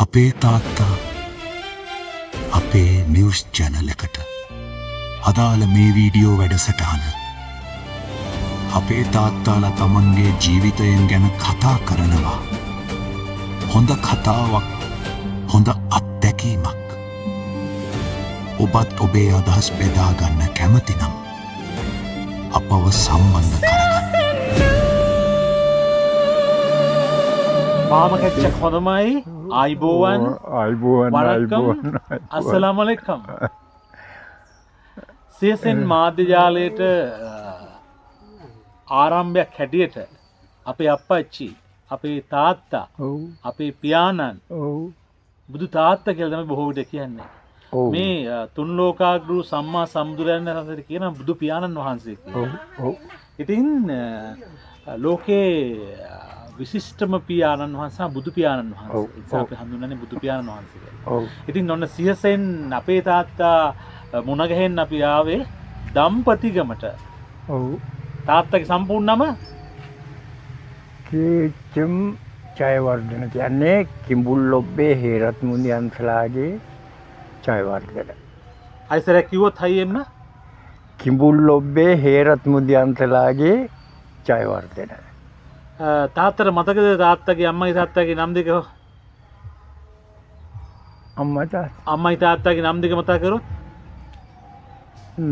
අපේ තාත්තා අපේ නිවුස් චැනල් එකට අදාළ මේ වීඩියෝ වැඩසටහන අපේ තාත්තාලා තමන්ගේ ජීවිතයෙන් ගැන කතා කරනවා. හොඳ කතාවක්, හොඳ අත්දැකීමක්. ඔබත් ඔබේ අදහස් බෙදා ගන්න කැමති නම් අපව සම්බන්ධ කරගන්න. මාම කැච්චක් හොඳමයි. ආයිබෝවන් වණක්කම් අස්සලාමු අලයිකුම්. CSN මාධ්‍ය ජාලයට ආරම්භයක් හැටියට අපේ අප්පච්චි, අපේ තාත්තා, අපේ පියාණන්, බුදු තාත්තා කියලා තමයි බොහෝ විට කියන්නේ. මේ තුන් ලෝකාග්‍රු සම්මා සම්බුදුරයන් වහන්සේට කියන බුදු පියාණන් වහන්සේ කියලා. ඉතින් ලෝකේ විශිෂ්ටම පියාණන් වහන්සේ බුදු පියාණන් වහන්සේ. ඉතින් අපි හඳුන්වන්නේ බුදු පියාණන් වහන්සේ කියලා. ඉතින් ඔන්න CSN අපේ තාත්තා මුණ ගැහෙන්න අපි ආවේ දම්පතිගමට. තාත්තගේ සම්පූර්ණ නම කීචම් ජයවර්ධන කියන්නේ කිඹුල්ලොබ්බේ හේරත් මුනියන්සලාගේ ජයවර්ධන. අයිසරක් කිව්වොත් හයියෙන්න කිඹුල්ලොබ්බේ හේරත් මුනියන්සලාගේ ජයවර්ධන. තාත්තට මතකද තාත්තගේ අම්මයි තාත්තගේ නම් දෙක? අම්මයි තාත්තගේ නම් දෙක මතක් කරොත්?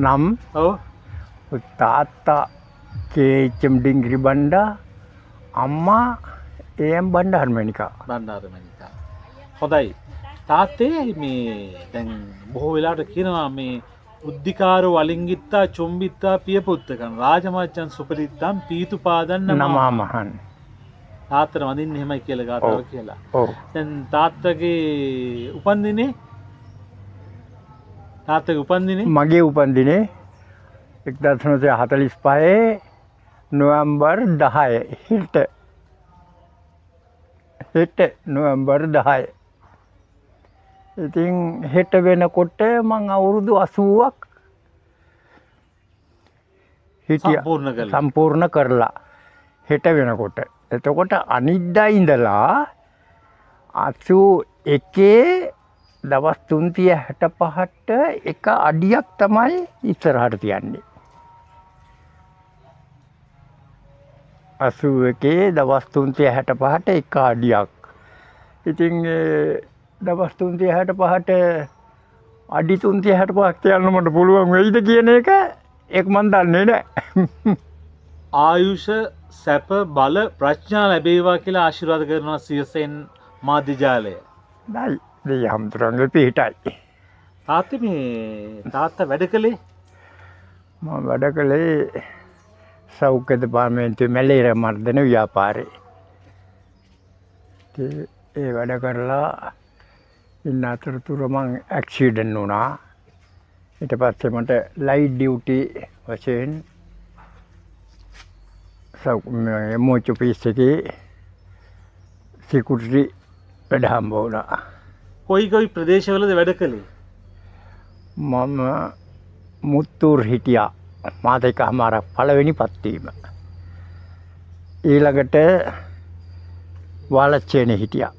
නම් ඔව් තාත්තා කේචම් ඩිංගිරි බණ්ඩා, අම්මා AM බණ්ඩාරමණිකා. බණ්ඩාරමණිකා. හොඳයි. තාත්තේ මේ දැන් බොහෝ වෙලාවට කියනවා මේ උද්දිකාර වලිංගිත්තා චොම්බිත්තා පියපුත්තකන් රාජමාච්චන් සුපරිත්තම් පීතුපාදන්න නමාමහන්. තාත්තට වඳින්න එහෙමයි කියලා ගාතාව කියලා. දැන් තාත්තගේ උපන්දිනේ මගේ උපන්දිනේ 1945 නොවැම්බර් 10 හෙට නොවැම්බර් 10. ඉතින් හෙට වෙනකොට මං අවුරුදු 80ක් හිටියා සම්පූර්ණ කරලා හෙට වෙනකොට. එතකොට අනිද්දා ඉඳලා 81 දවස් 365ට එක අඩියක් තමයි ඉස්සරහට තියන්නේ. 81 දවස් 365ට එක අඩියක්. ඉතින් දවස් 365ට අඩි 365ක් තියන්න මට පුළුවන් වෙයිද කියන එක මන් දන්නේ නැහැ. ආයුෂ සැප බල ප්‍රඥා ලැබේවා කියලා ආශිර්වාද කරනවා CSN මාධ්‍ය ජාලය. දෙය හම්තුරන්ගේ පිහිටයි. තාත්තා වැඩ කළේ? මම වැඩ කළේ සෞඛ්‍ය දෙපාර්තමේන්තුවේ මැලේරියා මර්ධන ව්‍යාපාරේ. ඒ වැඩ කරලා ඉන්න අතරතුර මං ඇක්සිඩන්ට් වුණා. ඊට පස්සේ මට ලයිට් ඩියුටි වශයෙන් MOH ඔෆිස් එකේ සිකියුරිටි වැඩ හම්බ වුණා. කොයි ප්‍රදේශවලද වැඩ කළේ? මම මුත්තූර් හිටියා. මාස එකමාරක් පළවෙනි පත්වීම. ඊළඟට වාලච්චේනේ හිටියා.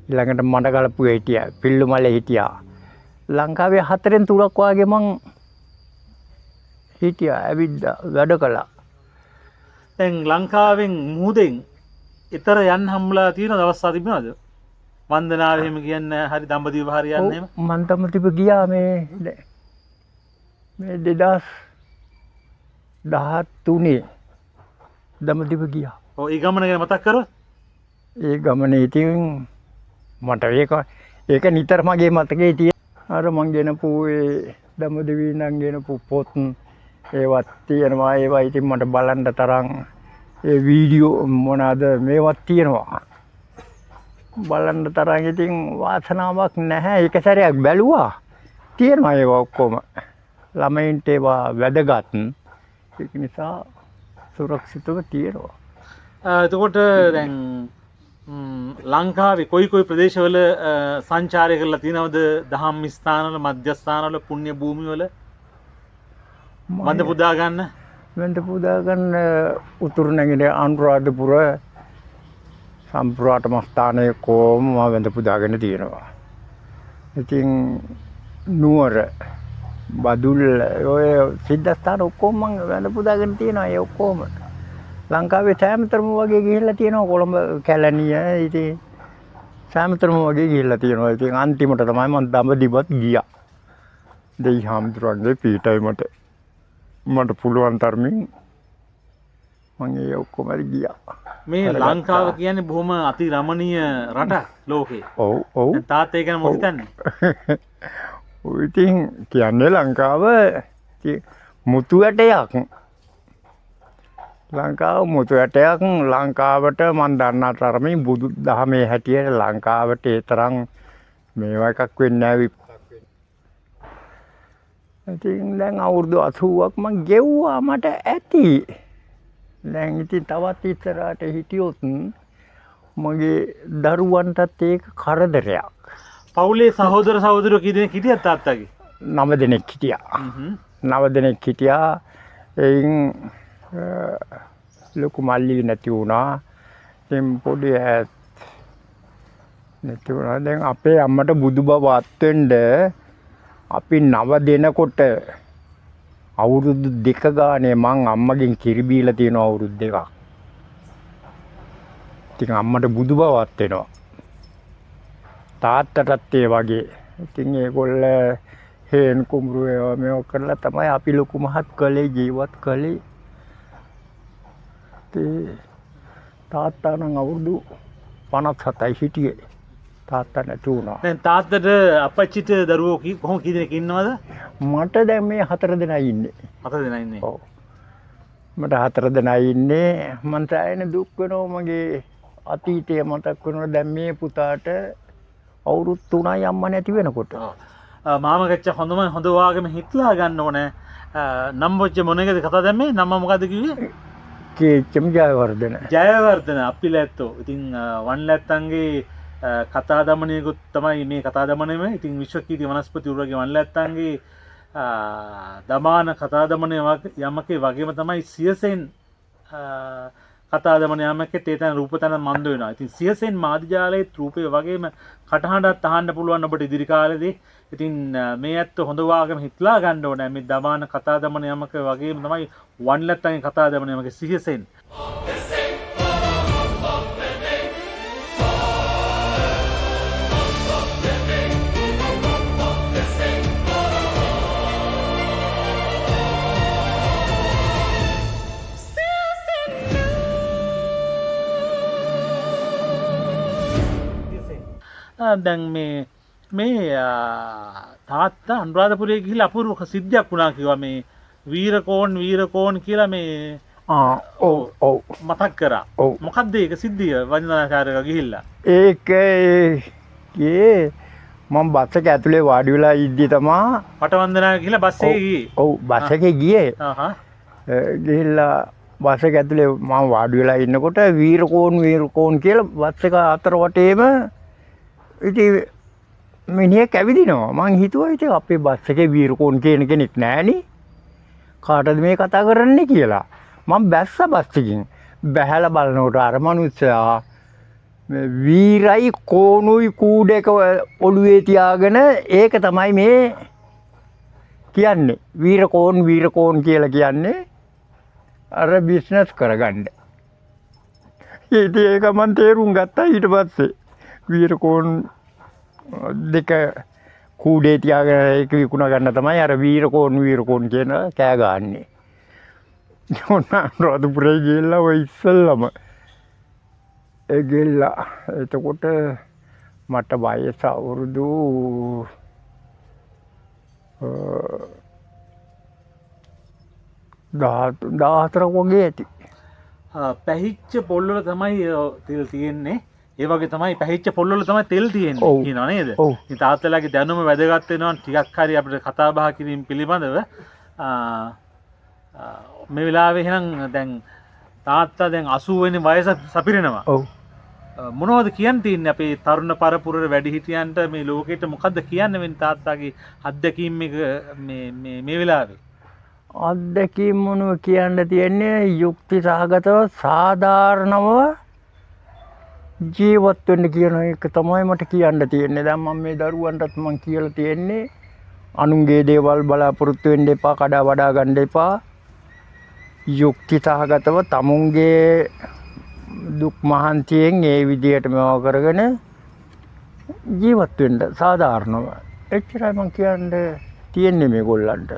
ඊළඟට මඩකලපුවේ හිටියා. පිල්ලුමලේ හිටියා. ලංකාවේ 4න් 3ක් වාගේ මං හිටියා. ඇවිද්දා වැඩ කළා. දැන් ලංකාවෙන් මුහුදෙන් ඊතර යන්න හම්බලා තියෙන දවස් තිබුණාද? වන්දනාව එහෙම කියන්නේ හරි දඹදිව හරි යන්නේ එහෙම? මං දඹදිව ගියා මේ 2013 දඹදිව ගියා. ඔව් ඒ ගමන ගැන මතක් කරොත්? ඒ ගමනේ ඉතින් මට ඒක නිතර මගේ මතකේ තියෙන. අර මං ගෙනපු ඒ දඹදිවි නම් ගෙනපු පොත් ඒවත් තියෙනවා. ඒවා ඉතින් මට බලන්න තරම් ඒ වීඩියෝ මොනවාද මේවත් තියෙනවා. බලන්න තරම් ඉතින් වාසනාවක් නැහැ. එක සැරයක් බැලුවා. තියෙනවා ඒවා ඔක්කොම. ළමයින්ට ඒවා වැදගත්. ඒක නිසා සුරක්ෂිතව තියෙනවා. එතකොට දැන් ලංකාවේ කොයි ප්‍රදේශවල සංචාරය කරලා තියෙනවද? දහම් ස්ථානවල, මධ්‍යස්ථානවල, පුණ්‍ය භූමිවල වඳ පුදා ගන්න උතුරු නැගෙනහිර අනුරාධපුර සම්ප්‍රාටම ස්ථානයේ කොම මම වැඳ පුදාගෙන තියෙනවා. ඉතින් නුවර බදුල්ල ඔය සිද්ධාස්ථාන ඔක්කොම මම වැඳ පුදාගෙන තියෙනවා. ඒ ඔක්කොම ලංකාවේ සෑමතරම වගේ ගිහිල්ලා තියෙනවා. කොළඹ කැලණිය ඉතින් සෑමතරම වගේ ගිහිල්ලා තියෙනවා. ඉතින් අන්තිමට තමයි මම දඹදිවත් ගියා. දෙයි හාමුදුරන්ගේ පීඨයි මට පුළුවන් තරමින් මම ඒ ඔක්කොම ගියා. මේ ලංකාව කියන්නේ බොහොම අති රමණීය රටක් ලෝකේ. ඔව් ඔව්. තාත්තා ඒ ගැන මොකද හිතන්නේ? ඔය ඉතින් කියන්නේ ලංකාව මුතු ඇටයක්. ලංකාව මුතු ඇටයක්. ලංකාවට මම දන්නා තරමින් බුදු දහමේ හැටියට ලංකාවට ඒ තරම් මේවා එකක් වෙන්නේ නැහැ. ඉතින් දැන් අවුරුදු 80ක් මම ගෙව්වා මට ඇති. දැන් ඉතින් තවත් ඉස්සරහට හිටියොත් මගේ දරුවන්ටත් ඒක කරදරයක්. පවුලේ සහෝදර සහෝදරයෝ කී දෙනෙක් හිටියද තාත්තගේ? 9 දෙනෙක් හිටියා. 9 දෙනෙක් හිටියා. එයින් ලොකු මල්ලි නැති වුණා. එම් පොඩි ඈත් නැති වුණා. දැන් අපේ අම්මට බුදු බව අත්වෙන්න අපි 9 දෙනකොට අවුරුදු 2 ගානේ මං අම්මගෙන් කිරි බීලා තියෙනවා අවුරුදු 2ක්. ඉතින් අම්මට බුදු බවත් වෙනවා. තාත්තටත් ඒ වගේ. ඉතින් ඒගොල්ල හේන් කුඹුරු ඒවා මේව කරලා තමයි අපි ලොකු මහත් කලේ ජීවත් කලේ. තාත්තා නම් අවුරුදු 57යි හිටියේ. තාත්තා නැති වුණා. දැන් තාත්තට අපච්චිට දරුවෝ කොහොම කී දෙනෙක් ඉන්නවද? මට දැන් මේ 4 දෙනා ඉන්නේ. 4 දෙනා ඉන්නේ. ඔව්. මට 4 දෙනා ඉන්නේ. මං සෑහෙන දුක් වෙනවා මගේ අතීතය මතක් වෙනවා. දැන් මේ පුතාට අවුරුදු 3යි අම්මා නැති වෙනකොට. මාම කච්ච හොඳ වාගේම හිටලා ගන්න ඕනේ. නම් වොච්ච මොනේකද කතා දැම්මේ? නම මොකද්ද කිව්වේ? කේච්චම් ජයවර්ධන. ජයවර්ධන අපිලැත්තෝ. ඉතින් වන්ලැත්තන්ගේ කතා දමනයකුත් තමයි මේ කතා දමනයම. ඉතින් විශ්වකීර්ති වනස්පති උරගේ වන්ලැත්තන්ගේ දමාන කතා දමනය යමකේ වගේම තමයි සියසෙන් කතා දමන යමකේ තේතන රූපතන මන්ද වෙනවා. ඉතින් සියසෙන් මාධ්‍යාලයේ රූපේ වගේම කටහඬක් අහන්න පුළුවන් ඔබට ඉදිරි කාලෙදී. ඉතින් මේ ඇත්ත හොඳ වාගම හිතලා ගන්න ඕනේ. මේ දමාන කතා දමන යමක වගේම තමයි වන්ලැත්තන්ගේ කතා දමන යමක සියසෙන්. දැන් මේ තාත්තා අනුරාධපුරයේ ගිහිල්ලා අපූර්ව සිද්ධියක් වුණා කිව්වා. මේ වීරකෝන් කියලා මේ ඔව් මතක් කරා. මොකද්ද ඒක සිද්ධිය? වන්දනාචාර්යක ගිහිල්ලා ඒකේ මම බස් එක ඇතුලේ වාඩි වෙලා ඉද්දි තමයි පටවන්දනා ගිහිල්ලා බස් එකේ ගියේ. ඔව් බස් එකේ ගියේ. ගිහිල්ලා බස් එක ඇතුලේ මම වාඩි වෙලා ඉන්නකොට වීරකෝන් කියලා බස් එක අතර වටේම ඉතින් මිනිහෙක් ඇවිදිනවා. මං හිතුවා ඉතින් අපේ බස් එකේ වීරකෝන් කියන කෙනෙක් නෑනේ. කාටද මේ කතා කරන්නේ කියලා. මම බැස්ස බස් එකකින්. බැහැලා බලනකොට අර මනුස්සයා මේ වීරයි කෝණුයි කූඩේක ඔළුවේ තියාගෙන ඒක තමයි මේ කියන්නේ. වීරකෝන් කියලා කියන්නේ අර බිස්නස් කරගන්න. ඉතින් ඒක මම තේරුම් ගත්තා ඊට පස්සේ. වීරකෝන් දෙක කූඩේ තියාගෙන ඒක විකුණ ගන්න තමයි අර වීරකෝන් කියන කෑ ගහන්නේ. අනුරාධපුරේ ගිහිල්ලා ඔය ඉස්සෙල්ලම ගිහිල්ලා එතකොට මට වයස අවුරුදු 14 වගේ ඇති. පැහිච්ච පොල්වල තමයි තෙල් තියෙන්නේ. ඒ වගේ තමයි පැහිච්ච පොල්වල තමයි තෙල් තියෙන්නේ කියනවා නේද? ඉතින් තාත්තලාගේ දැනුම වැදගත් වෙනවා ටිකක් හරි අපිට කතා බහ කිරීම පිළිබඳව. මේ වෙලාවේ එහෙනම් දැන් තාත්තා දැන් 80 වෙනි වයස සපිරෙනවා. ඔව්. මොනවද කියන්න තියෙන්නේ අපේ තරුණ පරපුරේ වැඩිහිටියන්ට මේ ලෝකෙට මොකද්ද කියන්න වෙන්නේ තාත්තාගේ අත්දැකීම් එක මේ වෙලාවේ? අත්දැකීම් මොනව කියන්න තියෙන්නේ යුක්ති සහගතව සාධාරණව ජීවත් වෙන්න කියන එක තමයි මට කියන්න තියෙන්නේ. දැන් මම මේ දරුවන්ටත් මම කියලා තියෙන්නේ අනුන්ගේ දේවල් බලාපොරොත්තු වෙන්න එපා, කඩා වඩා ගන්න එපා. යුක්ති සහගතව තමුන්ගේ දුක් මහන්තියෙන් ඒ විදියට මේවා කරගෙන ජීවත් වෙන්න සාධාරණව. එච්චරයි මම කියන්න තියෙන්නේ මේගොල්ලන්ට.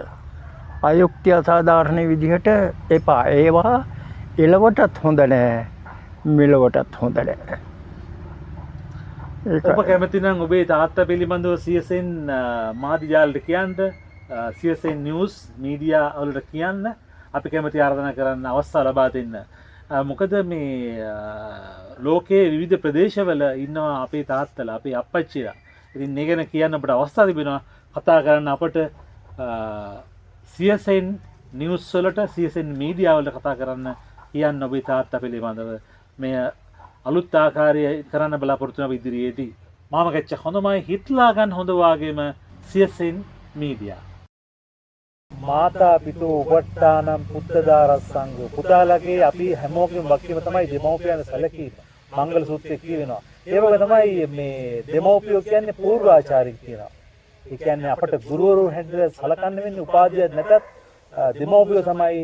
අයුක්ති අසාධාරණ විදිහට එපා. ඒවා එලවටත් හොඳ නෑ, මෙලවටත් හොඳ නෑ. ඔබ කැමති නම් ඔබේ තාත්තා පිළිබඳව CSN මාධ්‍ය ජාලයට කියන්න, CSN නිවුස් මීඩියා වලට කියන්න. අපි කැමති ආරාධනා කරන්න අවස්ථාව ලබා දෙන්න. මොකද මේ ලෝකයේ විවිධ ප්‍රදේශවල ඉන්නවා අපේ තාත්තලා, අපේ අප්පච්චිලා. ඉතින් මේ ගැන කියන්න අපට අවස්ථාව තිබෙනවා. කතා කරන්න අපට CSN නිවුස් වලට, CSN මීඩියා වලට කතා කරන්න කියන්න ඔබේ තාත්තා පිළිබඳව. මේ අලුත් ආකාරය කරන්න බලාපොරොත්තු වෙන ඉදිරියේදී මාම ගැච්ච හොඳමයි හිටලා ගන්න හොඳ වාගේම CSN මීඩියා. මාතා පිතෝ උපට්ඨානම් පුත්තදාරස්සංග. පුතාලගේ අපි හැමෝගෙම වගකීම තමයි දෙමව්පියන් සැලකීම. මංගල සූත්‍රයේ කියවෙනවා. ඒ වගේ තමයි මේ දෙමව්පියෝ කියන්නේ පූර්වාචාරික කියනවා. ඒ කියන්නේ අපට ගුරුවරු හැටියට සලකන්න වෙන්නේ උපාධියක් නැතත් දෙමව්පියෝ තමයි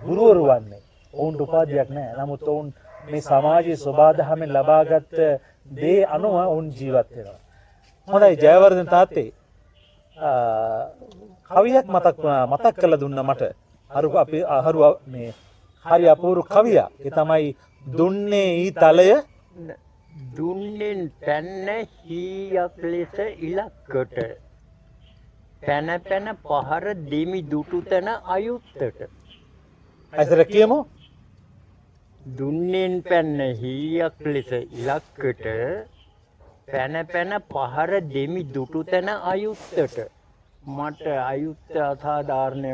ගුරුවරු වන්නේ. ඔවුන්ට උපාධියක් නැහැ. නමුත් ඔවුන් මේ සමාජයේ සබාධමෙන් ලබාගත් දේ අනුව ඔවුන් ජීවත් වෙනවා. හොඳයි ජයවර්ධන තාත්තේ කවියක් මතක් කරලා දුන්නා මට. හරු මේ හරි අපූර්ව කවියක්. ඒ තමයි දුන්නේ ඊ තලය දුන්නෙන් පැන්න හීයක් ලෙස ඉලක්කට පැන පැන පහර දෙමි දුටු තැන අයුත්තට. ඇසර කියමු. දුන්නෙන් පැන්න හීයක් ලෙස ඉලක්කට පැන පැන පහර දෙමි දුටු තැන අයුත්තට. මට අයුත්ත අසාධාරණය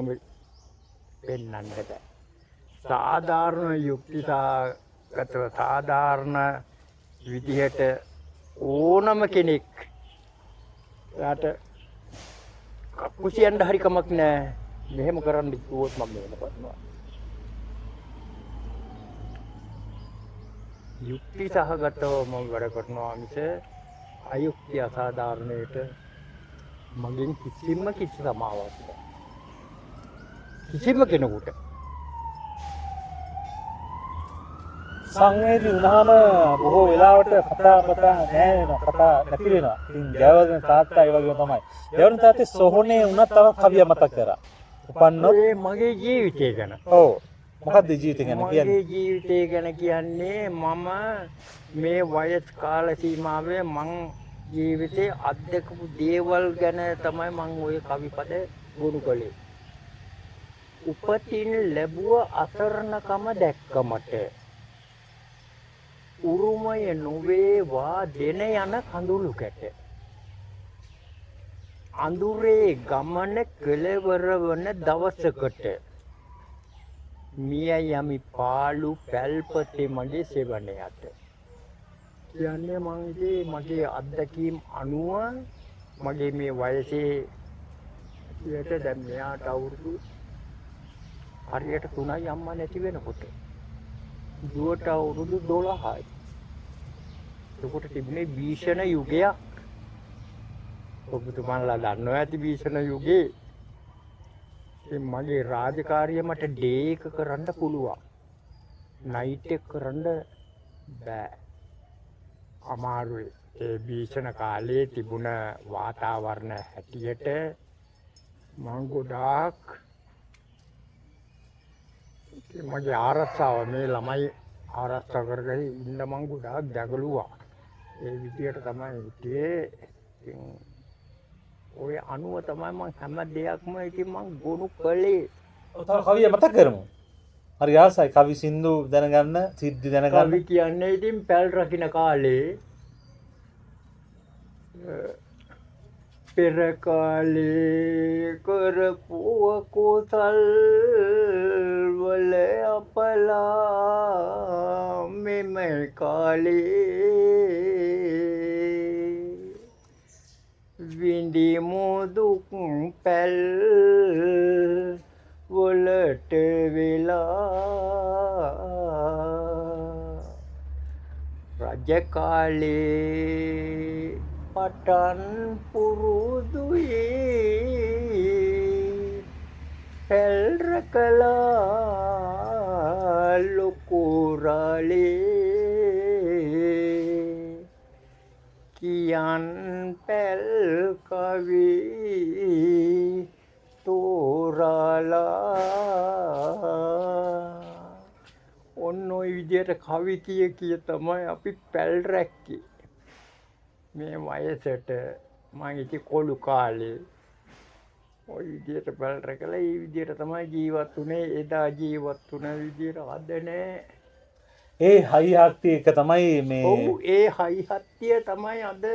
පෙන්වන්න බෑ. සාධාරණ යුක්තිසහගතව සාධාරණ විදිහට ඕනම කෙනෙක් යාට කකුසියන්න හරි කමක් නෑ. මෙහෙම කරන්න කිව්වොත් මම මෙහෙම කරනවා. යුක්ති සහගතව මම වැඩ කරනවා මිස අයුක්ති අසාධාරණයට මගෙන් කිසිම සමාවක් නෑ. කිසිම කෙනෙකුට. සංවේදී වුණාම බොහෝ වෙලාවට කතා නැහැ වෙනවා. කතා නැති වෙනවා. ඉතින් ජයවර්ධන තාත්තා ඒ වගේම තමයි. ජයවර්ධන තාත්තේ සොහොනේ වුණත් තව කවිය මතක් කරා. උපන්නොත් මගේ ජීවිතය ගැන. ඔව්. මොකක්ද ජීවිතය ගැන කියන්නේ? මගේ ජීවිතය ගැන කියන්නේ මම මේ වයස් කාල සීමාවේ මං ජීවිතේ අත්දකපු දේවල් ගැන තමයි මං ওই කවිපද ගොනු කළේ. උපතින් ලැබුව අසරණකම දැක්කමට උරුමය නොවේවා දෙන යන කඳුළු කැට. අඳුරේ ගමන කෙළවර වන දවසකට මිය යමි පාළු පැල්පතේ මගේ සෙවණයට. කියන්නේ මගේ අත්දැකීම් අනුව මගේ මේ වයසේ යට දැන් මෙයාට අවුරුදු හරියට 3යි අම්මා නැති වෙනකොට. දුවට අවුරුදු 12යි. ඒකට තිබුණේ භීෂණ යුගයක්. ඔබතුමන්ලා දන්නවා ඇති භීෂණ යුගයේ. ඉතින් මගේ රාජකාරිය මට ඩේ එක කරන්න පුළුවන්. නයිට් එක කරන්න බෑ. අමාරුයි. ඒ භීෂණ කාලේ තිබුණ වාතාවරණ හැටියට මම ගොඩාක් මගේ ආරක්ෂාව මේ ළමයි ආරක්ෂා කරගෙන ඉන්න මම ගොඩාක් දැකලුවා. ඒ විදියට තමයි හිටියේ. ඉතින් ඔය අනුව තමයි මම හැම දෙයක්ම ඉතින් මම ගොනු කළේ. තව කවිය මතක් කරමු. හරි ආසයි කවි සින්දු දැනගන්න, සිද්ධි දැනගන්න. කවි කියන්නේ ඉතින් පැල් රකින්න කාලේ පෙර කාලේ කරපු කුසල් වල අපලා මෙම කාලේ විඳිමු දුක් පැල් වලට වෙලා රජකාලේ පටන් පුරුදුයේ පැල්ර කලා ලොකුරාලේ කියන් පැල් කවි තෝරාලා ඔන්න ඔය විදියට කවි කිය තමයි අපි පැල් රැක්කේ. මේ වයසට මම ඉති කොළු කාලේ ඔය විදියට පැල් රැකලා ඒ විදියට තමයි ජීවත් වුනේ. එදා ජීවත් වුණ විදියට අද නෑ. ඒ හයිහත්ති එක තමයි මේ ඔව් ඒ හයිහත්තිය තමයි අද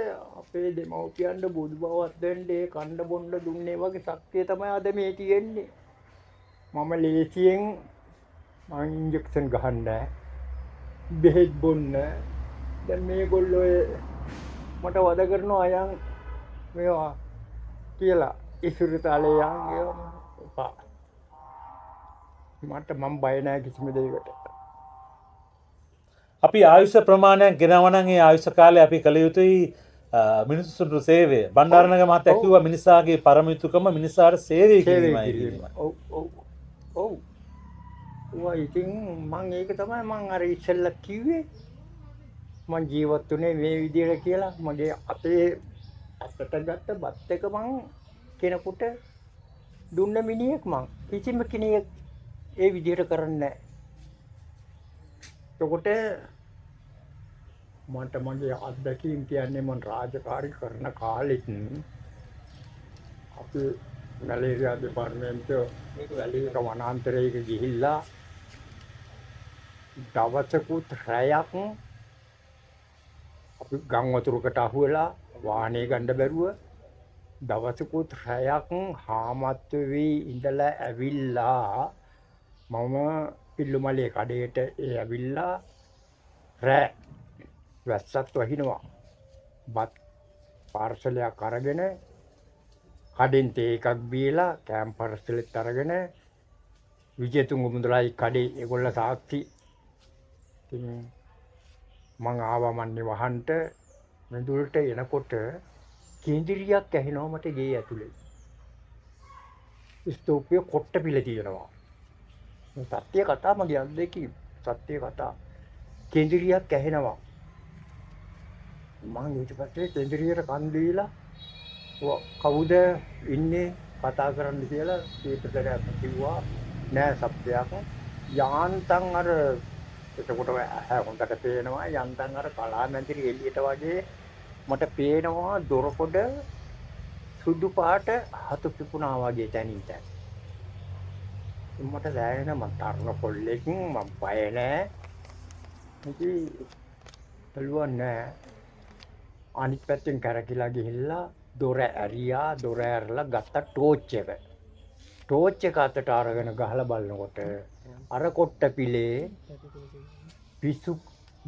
අපේ දෙමව්පියන්ට බුදු බවත් දෙන්න ඒ කණ්ඩ බොණ්ඩ දුන්නේ වගේ ශක්තිය තමයි අද මේ තියෙන්නේ. මම ලේසියෙන් මං ඉන්ජෙක්ෂන් ගහන්න බෙහෙත් බොන්න දැන් මේගොල්ලෝ මට වද කරනවා අයන් මේවා කියලා ඉසුරුතාලේ යන් ඒවා මට මම බය නැහැ කිසිම දෙයකට. අපි ආයුෂ ප්‍රමාණයක් ගෙනවනම් ඒ ආයුෂ කාලේ අපි කළ යුතුයි මිනිසුන්ට සේවය. බණ්ඩාරනගර මහත්තයා කිව්වා මිනිසාගේ පරම යුතුකම මිනිසාට සේවය කිරීමයි. ඔව් ඔව් ඔව්. ඔය ඉතින් මම ඒක තමයි මම අර ඉස්සෙල්ලා කිව්වේ. මං ජීවත් වුණේ මේ විදියට කියලා. මගේ අතේ අතට ගත්ත බත් එක මං කෙනෙකුට දුන්න මිනිහෙක් මං. කිසිම කෙනෙක් ඒ විදියට කරන්නේ නැහැ. එතකොට මට මගේ අත්දැකීම් කියන්නේ මම රාජකාරී කරන කාලෙත් අපි මැලේරියා දෙපාර්තමේන්තුව වැලියක වනාන්තරයක ගිහිල්ලා දවසකුත් රැයක් අපි ගම් වතුරකට අහුවෙලා වාහනේ ගන්න බැරුව දවසකුත් රැයක් හාමත් වෙවි ඉඳලා ඇවිල්ලා මම පිල්ලුමලේ කඩේට ඇවිල්ලා රෑ වැස්සත් වහිනවා බත් පාර්සලයක් අරගෙන කඩෙන් තේ එකක් බීලා කෑම් පාර්සලෙත් අරගෙන විජේතුංග මුදලායි කඩේ ඒගොල්ලෝ සාක්ෂි. ඉතින් මං ආවා මන්නේ වහන්ට මෙදුලට එනකොට කේන්ද්‍රියක් ඇහෙනවා මට ගේ ඇතුලේ. ස්තූපයේ කොට්ට පිළ තියෙනවා. සත්‍ය කතා මගේ අත්දැකීම් සත්‍ය කතා. කේන්ද්‍රියක් ඇහෙනවා. මං ඊට පස්සේ කේන්ද්‍රියට කන් දීලා කවුද ඉන්නේ කතා කරන්න කියලා සීතලට කිව්වා නෑ සත්‍යයක්. යාන්තම් අර එතකොට හොඳට පේනවා යන්තම් අර කලා මැදිරි එළියට වගේ මට පේනවා දොරකොඩ සුදු පාට හතු පිපුණා වගේ තැනින් තැන. මට දැනෙන මම තරණ කොල්ලෙක් මම බය නෑ. ඉතින් බලුවන් නෑ. අනිත් පැත්තෙන් කරකිලා ගිහිල්ලා දොර ඇරියා දොර ඇරලා ගත්ත ටෝච් එක. ටෝච් එක අතට අරගෙන ගහලා බලනකොට අර කොට්ට පිලේ පිස්සු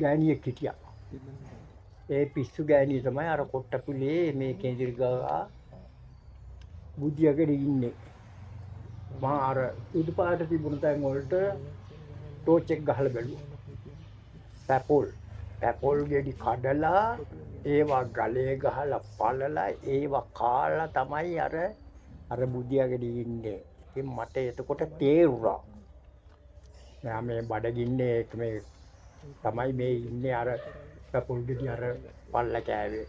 ගෑණියෙක් හිටියා. ඒ පිස්සු ගෑණිය තමයි අර කොට්ට පිලේ මේ කේන්ද්‍රික ගා බුද්ධියකට ඉන්නේ. මම අර උඩු පාට තිබුණ තැන් වලට ටෝච් එක ගහලා බැලුවා. පැපොල් ගෙඩි කඩලා ඒවා ගලේ ගහලා පළලා ඒවා කාලා තමයි අර බුද්ධියකට ඉන්නේ. ඉතින් මට එතකොට තේරුණා. මම මේ බඩගින්නේ මේ තමයි මේ ඉන්නේ අර පැපොල් ගෙඩි අර පල්ල කෑවේ.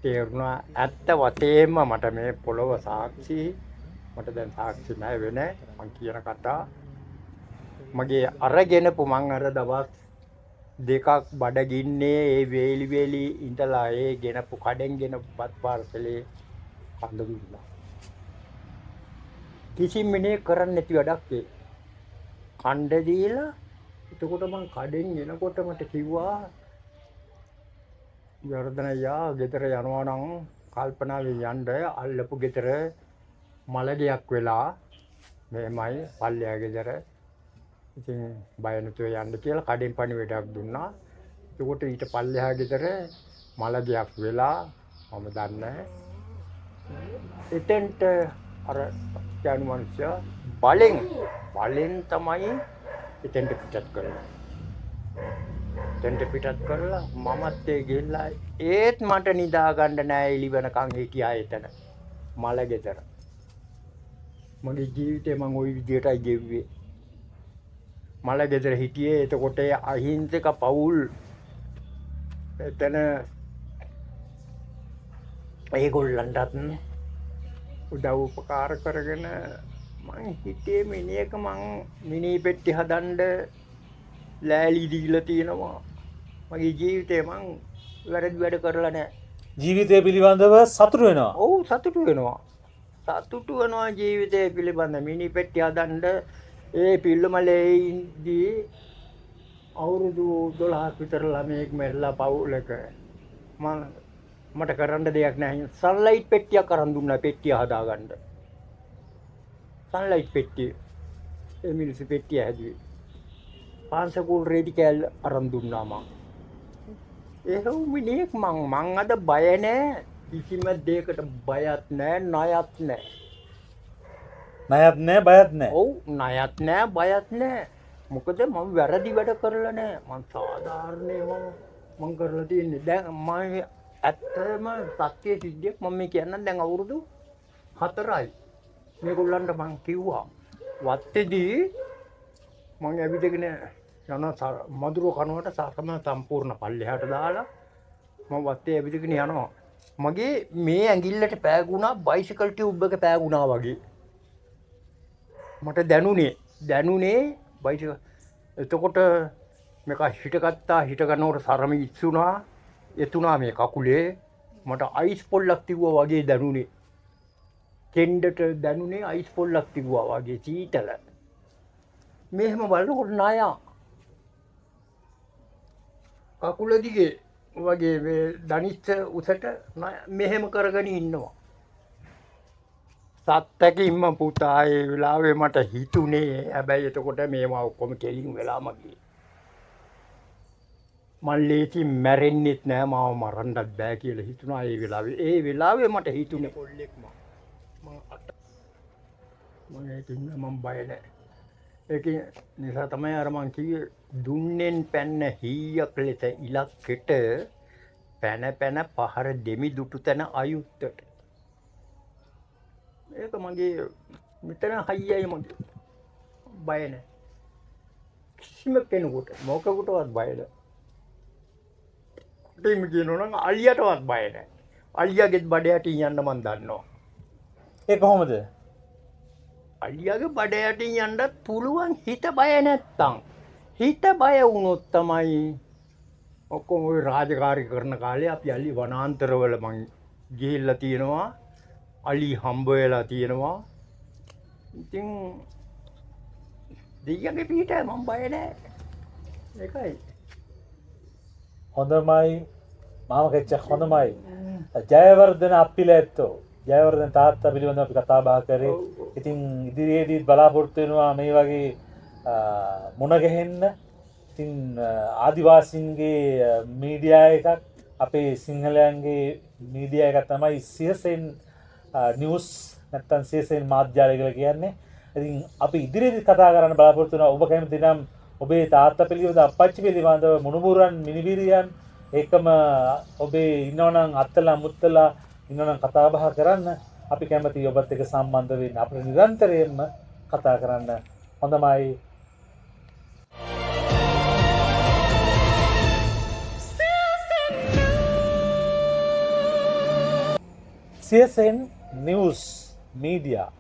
තේරුණා ඇත්ත වතේම මට මේ පොළොව සාක්ෂි. මට දැන් සාක්ෂි නැහැ වෙන මං කියන කතා. මගේ අරගෙනපු මං අර දවස් දෙකක් බඩගින්නේ ඒ වේලි ඉඳලා ඒ ගෙනපු කඩෙන් ගෙනපු බත් පාර්සලේ කඳ දුන්නා. කිසිම මිනිහ කරන්නේ නැති වැඩක් ඒ. කණ්ඩ දීලා එතකොට මං කඩෙන් එනකොට මට කිව්වා යර්ධනයා ගෙදර යනවා නම් කල්පනාවෙන් යන්න අල්ලපු ගෙදර මලගයක් වෙලා මේමයි පල්ලෙයා ගෙදර. ඉතින් බය නැතුව යන්න කියලා කඩෙන් පණිවිඩයක් දුන්නා. ඒකට ඊට පල්ලෙහා ගෙදර මලගයක් වෙලා මම දන්නේ. එතෙන්ට අර ඥාන මනුෂ්‍ය බලෙන් තමයි එතෙන්ට පිටත් කරන්නේ. එතෙන්ට පිටත් කරලා මමත් ඒ ගිහිල්ලා ඒත් මට නිදා ගන්න නෑ එළි වෙනකන් හිටියා එතන මල ගෙදර. මගේ ජීවිතේ මම ওই විදියටයි ගෙව්වේ. මල ගෙදර හිටියේ. එතකොට අහිංසක පවුල් එතන ඒගොල්ලන්ටත් උදව් උපකාර කරගෙන මං හිතේ මිනිහක මං මිනි පෙට්ටි හදන්න ලෑලි දීලා තියෙනවා. මගේ ජීවිතේ මං වැරදි වැඩ කරලා නැහැ. ජීවිතය පිළිබඳව සතුටු වෙනවා. ඔව් සතුටු වෙනවා. සතුටු වෙනවා ජීවිතය පිළිබඳ මිනි පෙට්ටි හදන්න ඒ පිල්ලමලේ ඉඳී අවුරුදු 12ක් විතර ළමයෙක් මැරිලා පවුලක මට කරන්න දෙයක් නැහැ. සන්ලයිට් පෙට්ටියක් අරන් දුන්නා පෙට්ටිය හදාගන්න. සන්ලයිට් පෙට්ටිය. ඒ මිනිස්සු පෙට්ටිය හැදුවේ. පාන්සකුල් රෙදි කෑල්ල අරන් දුන්නා මං. එහෙව් මිනිහෙක් මං අද බය නැහැ. කිසිම දෙයකට බයත් නැහැ, ණයත් නැහැ. ණයත් නැහැ, බයත් නැහැ. ඔව් ණයත් නැහැ, බයත් නැහැ. මොකද මම වැරදි වැඩ කරලා නැහැ. මං සාධාරණේම මං කරලා තියෙන්නේ. දැන් මම ඇත්තම සත්‍ය සිද්ධියක් මම මේ කියන්නම්. දැන් අවුරුදු 4යි. මේගොල්ලන්ට මං කිව්වා වත්තේදී මං ඇවිදගෙන යන මధుර කනුවට සාකම සම්පූර්ණ පල්ලෙහාට දාලා මම වත්තේ ඇවිදගෙන යනවා. මගේ මේ ඇඟිල්ලට පෑගුණා බයිසිකල් ටියුබ් එක පෑගුණා වගේ. මට දැනුනේ බයිසිකල්. එතකොට මේක හිටගත්තා. හිට ගන්නකොට සරම ඉස්සුණා. එතුණා මේ කකුලේ. මට අයිස් පොල්ලක් තිබ්වා වගේ දැනුනේ. කෙන්ඩට දැනුනේ අයිස් පොල්ලක් තිබ්වා වගේ සීතල. මෙහෙම බලනකොට ණයා කකුල දිගේ වගේ මේ දනිස්ස උසට මෙහෙම කරගෙන ඉන්නවා. සත්තකින්ම පුතා ඒ වෙලාවේ මට හිතුනේ. හැබැයි එතකොට මේවා ඔක්කොම කෙලින් වෙලා මගේ. මං ලේසි මැරෙන්නෙත් නෑ. මාව මරන්නත් බෑ කියලා හිතුණා ඒ වෙලාවේ. ඒ වෙලාවේ මට හිතුනේ කොල්ලෙක් මම ඒකින් මම බය නෑ. ඒක නිසා තමයි අර මං කිව්වේ දුන්නෙන් පැන්න හීයක් ලෙස ඉලක්කෙට පැන පහර දෙමි දුටු තැන අයුත්තට. ඒක මගේ මෙතන හයියයි මගේ. බය නෑ. කිසිම කෙනෙකුට මොකකටවත් බය නෑ. ටීම් කියනවා නම් අලියටවත් බය නෑ. අලියාගෙත් බඩ යටින් යන්න මන් දන්නවා. ඒ කොහොමද? අලියාගේ බඩ යටින් යන්නත් පුළුවන් හිත බය නැත්තම්. හිත බය වුණොත් තමයි ඔක්කොම ওই රාජකාරී කරන කාලේ අපි අලි වනාන්තරවල මං ගිහිල්ලා තියෙනවා. අලි හම්බ වෙලා තියෙනවා. ඉතින් දෙයියන්ගේ පිට මම බය නැහැ. ඒකයි. හොඳමයි මාම කෙච්ච හොඳමයි. ජයවර්ධන අප්පිලැත්තෝ ජයවර්ධන තාත්තා පිළිබඳව අපි කතා බහ කරේ. ඉතින් ඉදිරියේදී බලාපොරොත්තු වෙනවා මේ වගේ මුණ ගැහෙන්න. ඉතින් ආදිවාසීන්ගේ මීඩියා එකක් අපේ සිංහලයන්ගේ මීඩියා එක තමයි CSN නිවුස් නැත්තම් CSN මාධ්‍යාලය කියලා කියන්නේ. ඉතින් අපි ඉදිරියේදී කතා කරන්න බලාපොරොත්තු වෙනවා. ඔබ කැමති නම් ඔබේ තාත්තා පිළිබඳව අප්පච්චි පිළිබඳව මුණුබුරන් මිනිබිරියන් ඒකම ඔබේ ඉන්නවනම් අත්තලා මුත්තලා ඉන්නවනම් කතා බහ කරන්න. අපි කැමතියි ඔබත් එක්ක සම්බන්ධ වෙන්න. අපිට නිරන්තරයෙන්ම කතා කරන්න. හොඳමයි. CSN නිවුස් මීඩියා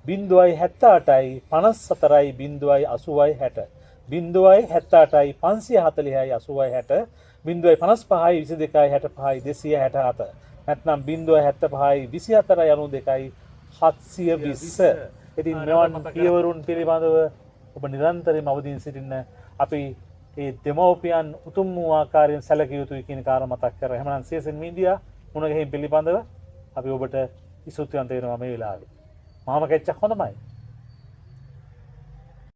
078යි 54යි 080යි 60 078යි 540යි 80යි 60 055යි 22යි 65යි 267 නැත්නම් 075යි 24යි 92යි 720. ඉතින් මෙවන් පියවරුන් පිළිබඳව ඔබ නිරන්තරයෙන්ම අවදීන් සිටින්න. අපි මේ දෙමව්පියන් උතුම් වූ ආකාරයෙන් සැලකිය යුතුයි කියන කාරණා මතක් කරලා එහෙනම් CSN මීඩියා මුණ ගැහිම් පිළිබඳව අපි ඔබට ඉසුත්වන්ත වෙනවා මේ වෙලාවේ. මාම කෙච්චක් හොඳමයි.